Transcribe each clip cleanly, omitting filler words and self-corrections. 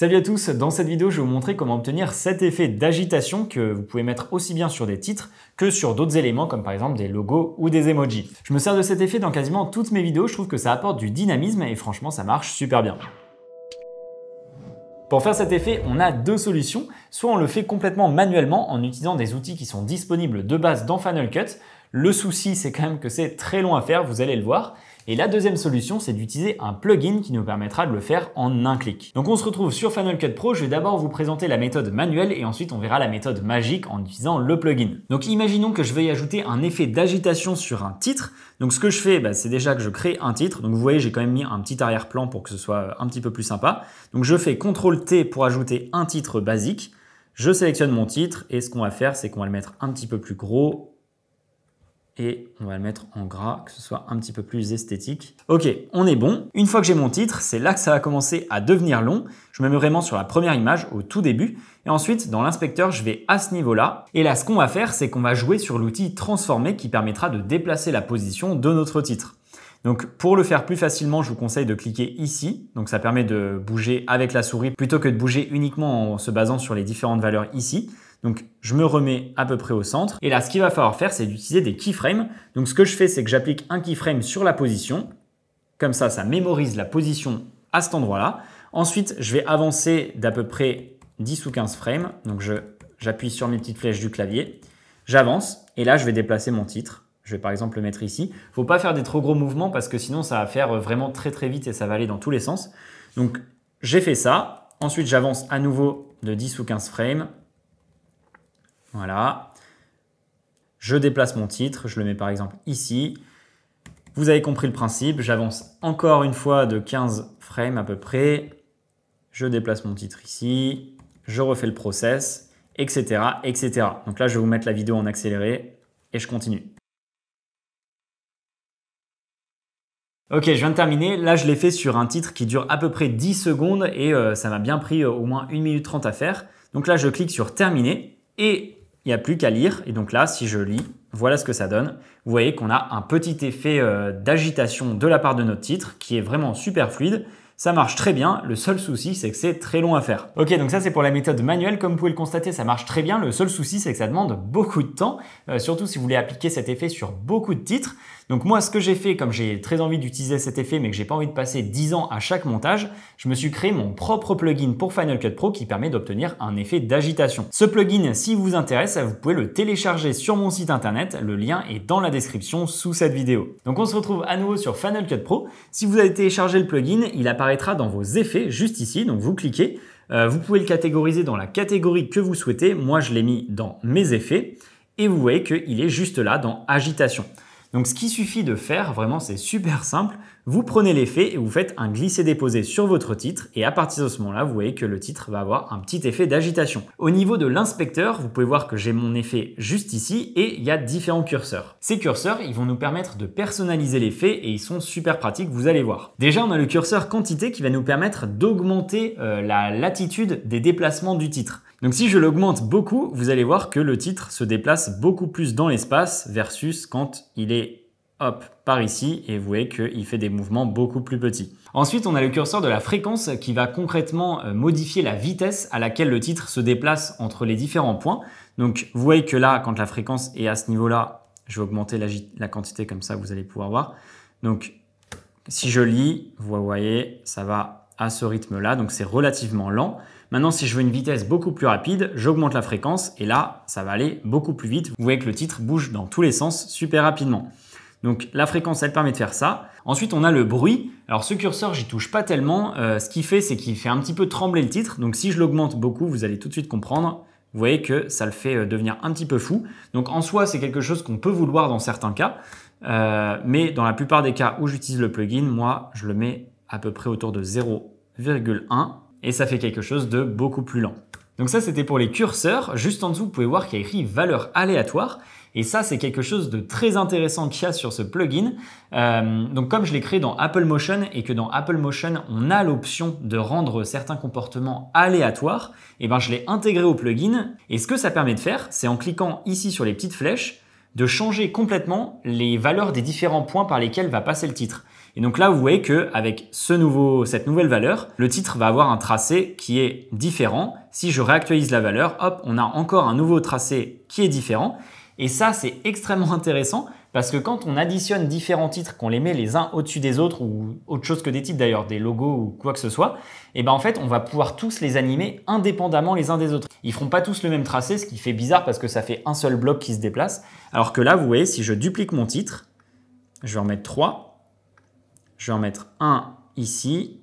Salut à tous, dans cette vidéo je vais vous montrer comment obtenir cet effet d'agitation que vous pouvez mettre aussi bien sur des titres que sur d'autres éléments comme par exemple des logos ou des emojis. Je me sers de cet effet dans quasiment toutes mes vidéos, je trouve que ça apporte du dynamisme et franchement ça marche super bien. Pour faire cet effet, on a deux solutions. Soit on le fait complètement manuellement en utilisant des outils qui sont disponibles de base dans Final Cut. Le souci, c'est quand même que c'est très long à faire, vous allez le voir. Et la deuxième solution, c'est d'utiliser un plugin qui nous permettra de le faire en un clic. Donc on se retrouve sur Final Cut Pro. Je vais d'abord vous présenter la méthode manuelle et ensuite on verra la méthode magique en utilisant le plugin. Donc imaginons que je vais y ajouter un effet d'agitation sur un titre. Donc ce que je fais, c'est déjà que je crée un titre. Donc vous voyez, j'ai quand même mis un petit arrière-plan pour que ce soit un petit peu plus sympa. Donc je fais CTRL-T pour ajouter un titre basique. Je sélectionne mon titre et ce qu'on va faire, c'est qu'on va le mettre un petit peu plus gros. Et on va le mettre en gras, que ce soit un petit peu plus esthétique. Ok, on est bon. Une fois que j'ai mon titre, c'est là que ça va commencer à devenir long. Je me mets vraiment sur la première image au tout début. Et ensuite, dans l'inspecteur, je vais à ce niveau-là. Et là, ce qu'on va faire, c'est qu'on va jouer sur l'outil transformer qui permettra de déplacer la position de notre titre. Donc pour le faire plus facilement, je vous conseille de cliquer ici. Donc ça permet de bouger avec la souris plutôt que de bouger uniquement en se basant sur les différentes valeurs ici. Donc je me remets à peu près au centre. Et là, ce qu'il va falloir faire, c'est d'utiliser des keyframes. Donc ce que je fais, c'est que j'applique un keyframe sur la position. Comme ça mémorise la position à cet endroit-là. Ensuite, je vais avancer d'à peu près 10 ou 15 frames. Donc j'appuie sur mes petites flèches du clavier. J'avance et là, je vais déplacer mon titre. Je vais par exemple le mettre ici. Il ne faut pas faire des trop gros mouvements parce que sinon, ça va faire vraiment très très vite et ça va aller dans tous les sens. Donc j'ai fait ça. Ensuite, j'avance à nouveau de 10 ou 15 frames. Voilà, je déplace mon titre, je le mets par exemple ici. Vous avez compris le principe, j'avance encore une fois de 15 frames à peu près. Je déplace mon titre ici, je refais le process, etc., etc. Donc là, je vais vous mettre la vidéo en accéléré et je continue. Ok, je viens de terminer. Là, je l'ai fait sur un titre qui dure à peu près 10 secondes et ça m'a bien pris au moins 1 minute 30 à faire. Donc là, je clique sur terminer et il n'y a plus qu'à lire. Et donc là, si je lis, voilà ce que ça donne. Vous voyez qu'on a un petit effet d'agitation de la part de notre titre qui est vraiment super fluide. Ça marche très bien. Le seul souci, c'est que c'est très long à faire. Ok, donc ça, c'est pour la méthode manuelle. Comme vous pouvez le constater, ça marche très bien. Le seul souci, c'est que ça demande beaucoup de temps, surtout si vous voulez appliquer cet effet sur beaucoup de titres. Donc moi, ce que j'ai fait, comme j'ai très envie d'utiliser cet effet, mais que j'ai pas envie de passer 10 ans à chaque montage, je me suis créé mon propre plugin pour Final Cut Pro qui permet d'obtenir un effet d'agitation. Ce plugin, s'il vous intéresse, vous pouvez le télécharger sur mon site internet. Le lien est dans la description sous cette vidéo. Donc on se retrouve à nouveau sur Final Cut Pro. Si vous avez téléchargé le plugin, il apparaîtra dans vos effets juste ici. Donc vous cliquez. Vous pouvez le catégoriser dans la catégorie que vous souhaitez. Moi, je l'ai mis dans mes effets et vous voyez qu'il est juste là dans agitation. Donc ce qu'il suffit de faire, vraiment c'est super simple, vous prenez l'effet et vous faites un glisser-déposer sur votre titre et à partir de ce moment-là, vous voyez que le titre va avoir un petit effet d'agitation. Au niveau de l'inspecteur, vous pouvez voir que j'ai mon effet juste ici et il y a différents curseurs. Ces curseurs, ils vont nous permettre de personnaliser l'effet et ils sont super pratiques, vous allez voir. Déjà, on a le curseur quantité qui va nous permettre d'augmenter la latitude des déplacements du titre. Donc si je l'augmente beaucoup, vous allez voir que le titre se déplace beaucoup plus dans l'espace versus quand il est par ici et vous voyez qu'il fait des mouvements beaucoup plus petits. Ensuite, on a le curseur de la fréquence qui va concrètement modifier la vitesse à laquelle le titre se déplace entre les différents points. Donc vous voyez que là, quand la fréquence est à ce niveau-là, je vais augmenter la quantité comme ça, vous allez pouvoir voir. Donc si je lis, vous voyez, ça va à ce rythme-là, donc c'est relativement lent. Maintenant, si je veux une vitesse beaucoup plus rapide, j'augmente la fréquence et là, ça va aller beaucoup plus vite. Vous voyez que le titre bouge dans tous les sens super rapidement. Donc la fréquence, elle permet de faire ça. Ensuite, on a le bruit. Alors ce curseur, j'y touche pas tellement. Ce qu'il fait, c'est qu'il fait un petit peu trembler le titre. Donc si je l'augmente beaucoup, vous allez tout de suite comprendre. Vous voyez que ça le fait devenir un petit peu fou. Donc en soi, c'est quelque chose qu'on peut vouloir dans certains cas. Mais dans la plupart des cas où j'utilise le plugin, moi, je le mets à peu près autour de 0,1 et ça fait quelque chose de beaucoup plus lent. Donc ça, c'était pour les curseurs. Juste en dessous, vous pouvez voir qu'il y a écrit valeur aléatoire. Et ça, c'est quelque chose de très intéressant qu'il y a sur ce plugin. Donc comme je l'ai créé dans Apple Motion et que dans Apple Motion, on a l'option de rendre certains comportements aléatoires, et ben je l'ai intégré au plugin. Et ce que ça permet de faire, c'est en cliquant ici sur les petites flèches, de changer complètement les valeurs des différents points par lesquels va passer le titre. Et donc là, vous voyez qu'avec cette nouvelle valeur, le titre va avoir un tracé qui est différent. Si je réactualise la valeur, hop, on a encore un nouveau tracé qui est différent. Et ça, c'est extrêmement intéressant parce que quand on additionne différents titres, qu'on les met les uns au-dessus des autres ou autre chose que des titres d'ailleurs, des logos ou quoi que ce soit, et ben en fait, on va pouvoir tous les animer indépendamment les uns des autres. Ils feront pas tous le même tracé, ce qui fait bizarre parce que ça fait un seul bloc qui se déplace. Alors que là, vous voyez, si je duplique mon titre, je vais en mettre 3, je vais en mettre un ici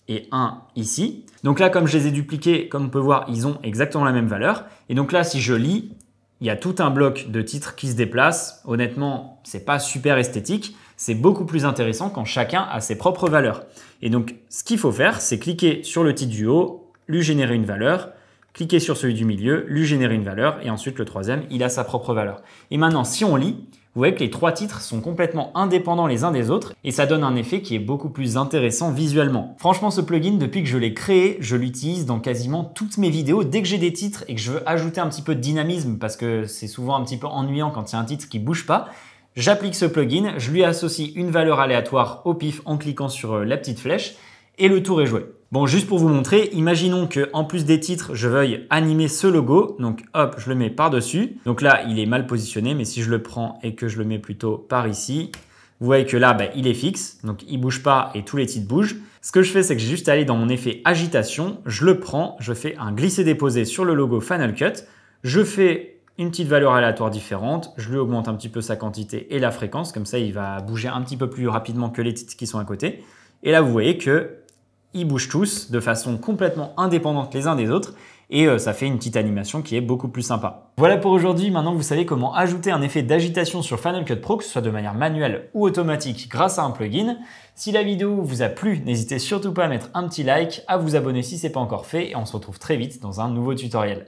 et un ici. Donc là, comme je les ai dupliqués, comme on peut voir, ils ont exactement la même valeur. Et donc là, si je lis, il y a tout un bloc de titres qui se déplace. Honnêtement, c'est pas super esthétique. C'est beaucoup plus intéressant quand chacun a ses propres valeurs. Et donc, ce qu'il faut faire, c'est cliquer sur le titre du haut, lui générer une valeur, cliquer sur celui du milieu, lui générer une valeur, et ensuite le troisième, il a sa propre valeur. Et maintenant, si on lit, vous voyez que les 3 titres sont complètement indépendants les uns des autres et ça donne un effet qui est beaucoup plus intéressant visuellement. Franchement, ce plugin, depuis que je l'ai créé, je l'utilise dans quasiment toutes mes vidéos. Dès que j'ai des titres et que je veux ajouter un petit peu de dynamisme parce que c'est souvent un petit peu ennuyant quand il y a un titre qui bouge pas, j'applique ce plugin, je lui associe une valeur aléatoire au pif en cliquant sur la petite flèche et le tour est joué. Bon, juste pour vous montrer, imaginons qu'en plus des titres, je veuille animer ce logo. Donc hop, je le mets par-dessus. Donc là, il est mal positionné, mais si je le prends et que je le mets plutôt par ici, vous voyez que là, il est fixe. Donc il bouge pas et tous les titres bougent. Ce que je fais, c'est que j'ai juste à aller dans mon effet agitation. Je le prends, je fais un glisser-déposer sur le logo Final Cut. Je fais une petite valeur aléatoire différente. Je lui augmente un petit peu sa quantité et la fréquence. Comme ça, il va bouger un petit peu plus rapidement que les titres qui sont à côté. Et là, vous voyez que ils bougent tous de façon complètement indépendante les uns des autres et ça fait une petite animation qui est beaucoup plus sympa. Voilà pour aujourd'hui. Maintenant, vous savez comment ajouter un effet d'agitation sur Final Cut Pro, que ce soit de manière manuelle ou automatique grâce à un plugin. Si la vidéo vous a plu, n'hésitez surtout pas à mettre un petit like, à vous abonner si ce n'est pas encore fait et on se retrouve très vite dans un nouveau tutoriel.